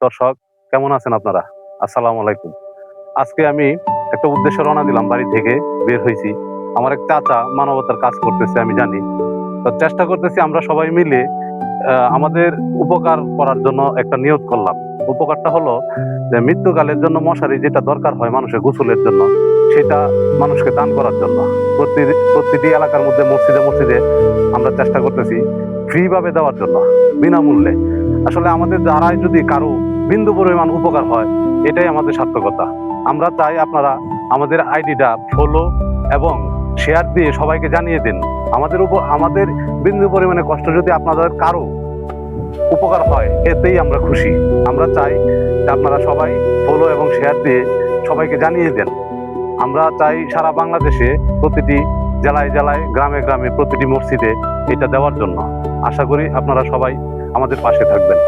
দর্শক, কেমন আছেন আপনারা? আসসালামু আলাইকুম। আজকে আমি একটা উদ্দেশ্যে রওনা দিলাম, বাড়ি থেকে বের হইছি। আমার এক চাচা মানবতার কাজ করতেছে, আমি জানি। তো চেষ্টা করতেছি আমরা সবাই মিলে আমাদের উপকার করার জন্য একটা নিয়ত করলাম। উপকারটা হলো যে মৃত্যুকালের জন্য মশারি যেটা দরকার হয় মানুষের গোসলের জন্য, সেটা মানুষকে দান করার জন্য। প্রতিটি এলাকার মধ্যে মসজিদে মসজিদে আমরা চেষ্টা করতেছি ফ্রি ভাবে দেওয়ার জন্য, বিনামূল্যে। আসলে আমাদের দ্বারাই যদি কারো বিন্দু পরিমাণ উপকার হয়, এটাই আমাদের সার্থকতা। আমরা চাই আপনারা আমাদের আইডিটা ফলো এবং শেয়ার দিয়ে সবাইকে জানিয়ে দিন। আমাদের বিন্দু পরিমাণে কষ্ট যদি আপনাদের কারো উপকার হয়, এতেই আমরা খুশি। আমরা চাই যে আপনারা সবাই ফলো এবং শেয়ার দিয়ে সবাইকে জানিয়ে দেন। আমরা চাই সারা বাংলাদেশে প্রতিটি জেলায় জেলায়, গ্রামে গ্রামে, প্রতিটি মসজিদে এটা দেওয়ার জন্য। আশা করি আপনারা সবাই আমাদের পাশে থাকবেন।